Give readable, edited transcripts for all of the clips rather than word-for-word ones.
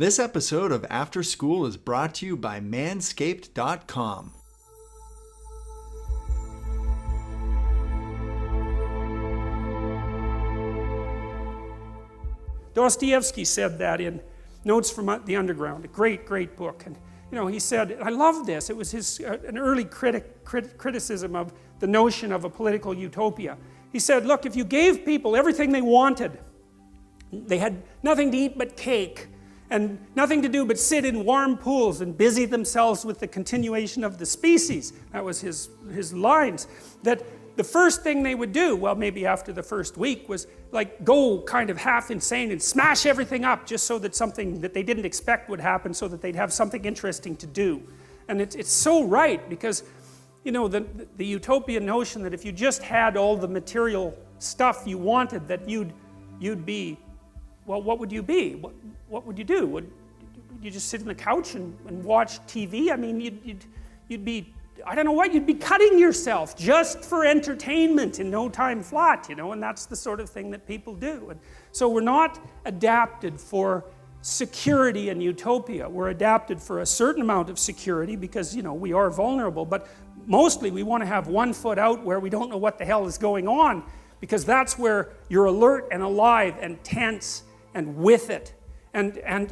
This episode of After School is brought to you by Manscaped.com. Dostoevsky said that in Notes from the Underground, a great, great book. And he said, I love this. It was his an early criticism of the notion of a political utopia. He said, look, if you gave people everything they wanted, they had nothing to eat but cake, and nothing to do but sit in warm pools and busy themselves with the continuation of the species. That was his lines. That the first thing they would do, well, maybe after the first week, was like go kind of half insane and smash everything up just so that something that they didn't expect would happen, so that they'd have something interesting to do. And it's so right, because the utopian notion that if you just had all the material stuff you wanted, that you'd be, well, what would you be? What would you do? Would you just sit on the couch and watch TV? I mean, you'd be, I don't know what, you'd be cutting yourself just for entertainment in no time flat, and that's the sort of thing that people do. And so we're not adapted for security and utopia. We're adapted for a certain amount of security because, we are vulnerable, but mostly we want to have one foot out where we don't know what the hell is going on, because that's where you're alert and alive and tense and with it. And I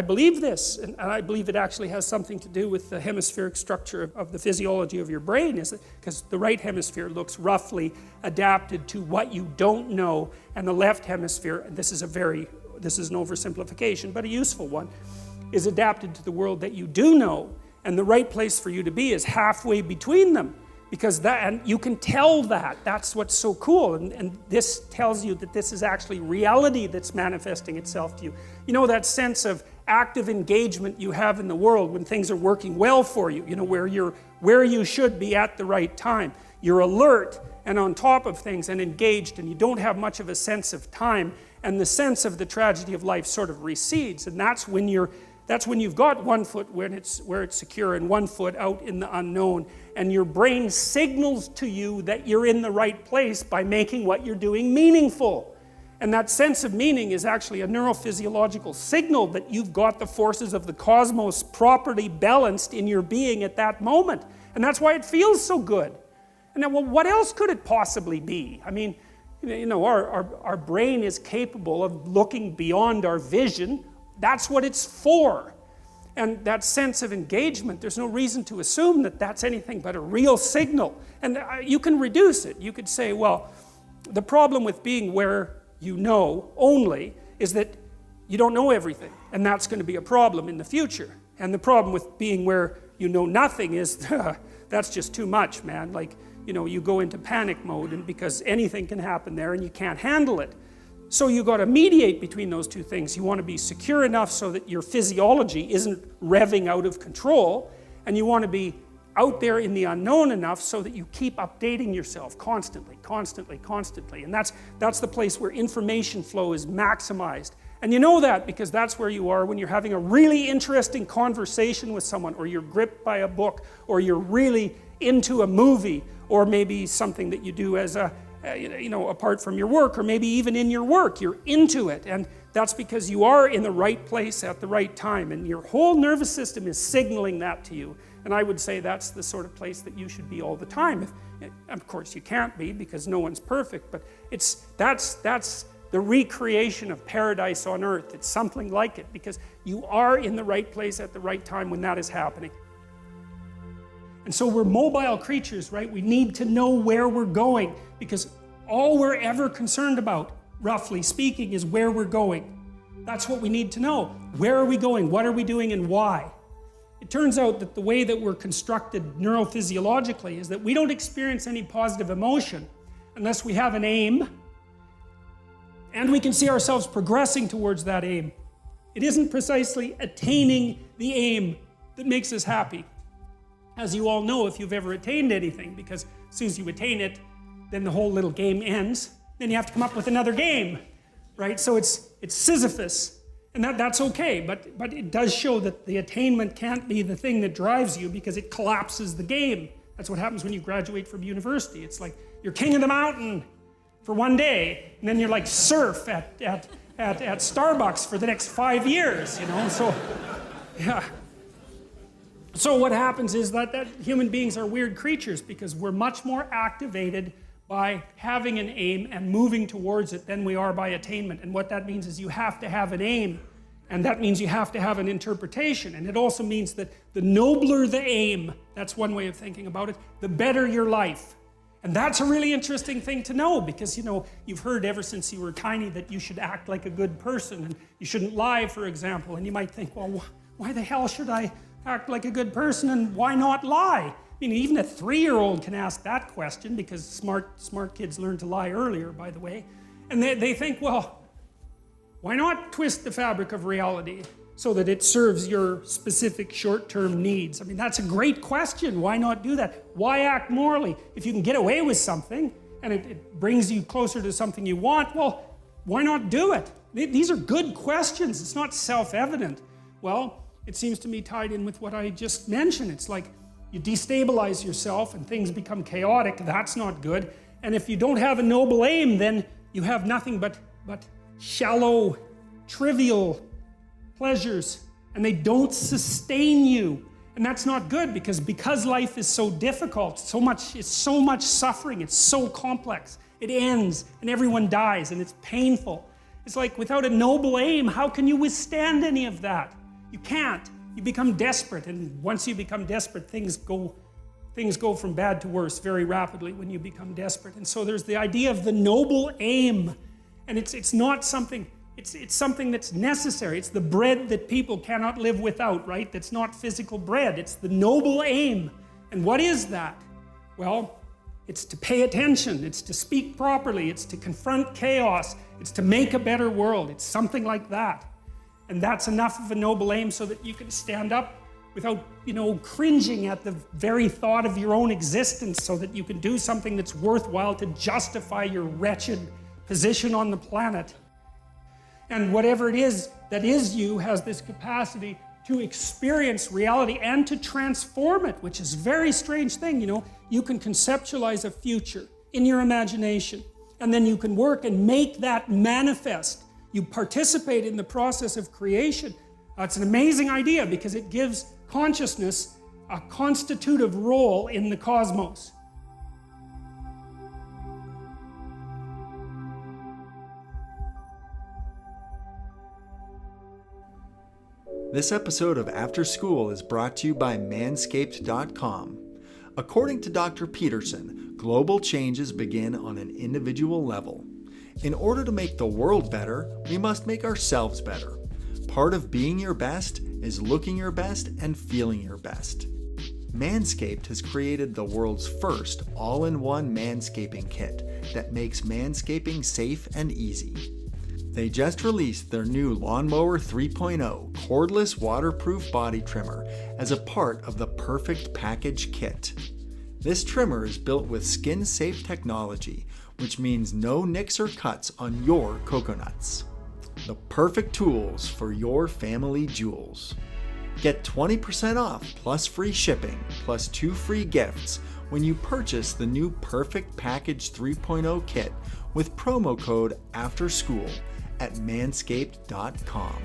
believe this, and I believe it actually has something to do with the hemispheric structure of the physiology of your brain, is because the right hemisphere looks roughly adapted to what you don't know, and the left hemisphere, and this is an oversimplification, but a useful one, is adapted to the world that you do know, and the right place for you to be is halfway between them. Because and you can tell that's what's so cool, and this tells you that this is actually reality that's manifesting itself to you. That sense of active engagement you have in the world when things are working well for you, where you should be at the right time. You're alert and on top of things and engaged, and you don't have much of a sense of time, and the sense of the tragedy of life sort of recedes, and that's when you've got one foot where it's secure and one foot out in the unknown, and your brain signals to you that you're in the right place by making what you're doing meaningful. And that sense of meaning is actually a neurophysiological signal that you've got the forces of the cosmos properly balanced in your being at that moment. And that's why it feels so good. And then, well, what else could it possibly be? I mean, our brain is capable of looking beyond our vision. That's what it's for. And that sense of engagement, there's no reason to assume that that's anything but a real signal. And you can reduce it. You could say, well, the problem with being where you know only is that you don't know everything. And that's going to be a problem in the future. And the problem with being where you know nothing is, that's just too much, man. Like, you go into panic mode, and because anything can happen there and you can't handle it. So you've got to mediate between those two things. You want to be secure enough so that your physiology isn't revving out of control, and you want to be out there in the unknown enough so that you keep updating yourself constantly. And that's the place where information flow is maximized. And you know that because that's where you are when you're having a really interesting conversation with someone, or you're gripped by a book, or you're really into a movie, or maybe something that you do as apart from your work, or maybe even in your work, you're into it. And that's because you are in the right place at the right time, and your whole nervous system is signaling that to you. And I would say that's the sort of place that you should be all the time. Of course, you can't be, because no one's perfect, but that's the recreation of paradise on earth. It's something like it, because you are in the right place at the right time when that is happening. And so we're mobile creatures, right? We need to know where we're going, because all we're ever concerned about, roughly speaking, is where we're going. That's what we need to know. Where are we going? What are we doing? And why? It turns out that the way that we're constructed neurophysiologically is that we don't experience any positive emotion unless we have an aim and we can see ourselves progressing towards that aim. It isn't precisely attaining the aim that makes us happy. As you all know, if you've ever attained anything, because as soon as you attain it, then the whole little game ends. Then you have to come up with another game, right? So it's Sisyphus, and that's okay, but it does show that the attainment can't be the thing that drives you, because it collapses the game. That's what happens when you graduate from university. It's like you're king of the mountain for one day, and then you're like surf at at Starbucks for the next 5 years, you know, so, yeah. So what happens is that human beings are weird creatures because we're much more activated by having an aim and moving towards it than we are by attainment. And what that means is you have to have an aim, and that means you have to have an interpretation. And it also means that the nobler the aim, that's one way of thinking about it, the better your life. And that's a really interesting thing to know because, you know, you've heard ever since you were tiny that you should act like a good person and you shouldn't lie, for example. And you might think, well, why the hell should I act like a good person and why not lie? I mean, even a 3-year-old can ask that question because smart kids learn to lie earlier, by the way. And they think, well, why not twist the fabric of reality so that it serves your specific short-term needs? I mean, that's a great question. Why not do that? Why act morally? If you can get away with something and it brings you closer to something you want, well, why not do it? These are good questions. It's not self-evident. Well, it seems to me tied in with what I just mentioned. It's like, you destabilize yourself and things become chaotic. That's not good. And if you don't have a noble aim, then you have nothing but shallow, trivial pleasures. And they don't sustain you. And that's not good because life is so difficult, it's so much suffering, it's so complex. It ends and everyone dies and it's painful. It's like without a noble aim, how can you withstand any of that? You can't. You become desperate, and once you become desperate, things go from bad to worse very rapidly when you become desperate. And so there's the idea of the noble aim, and it's not something, it's something that's necessary. It's the bread that people cannot live without, right? That's not physical bread. It's the noble aim. And what is that? Well, it's to pay attention. It's to speak properly. It's to confront chaos. It's to make a better world. It's something like that. And that's enough of a noble aim so that you can stand up without, you know, cringing at the very thought of your own existence, so that you can do something that's worthwhile to justify your wretched position on the planet. And whatever it is that is you has this capacity to experience reality and to transform it, which is a very strange thing, you know. You can conceptualize a future in your imagination, and then you can work and make that manifest. You participate in the process of creation. It's an amazing idea because it gives consciousness a constitutive role in the cosmos. This episode of After School is brought to you by Manscaped.com. According to Dr. Peterson, global changes begin on an individual level. In order to make the world better, we must make ourselves better. Part of being your best is looking your best and feeling your best. Manscaped has created the world's first all-in-one manscaping kit that makes manscaping safe and easy. They just released their new Lawnmower 3.0 cordless waterproof body trimmer as a part of the Perfect Package kit. This trimmer is built with skin-safe technology, which means no nicks or cuts on your coconuts. The perfect tools for your family jewels. Get 20% off plus free shipping plus 2 free gifts when you purchase the new Perfect Package 3.0 kit with promo code AFTERSCHOOL at manscaped.com.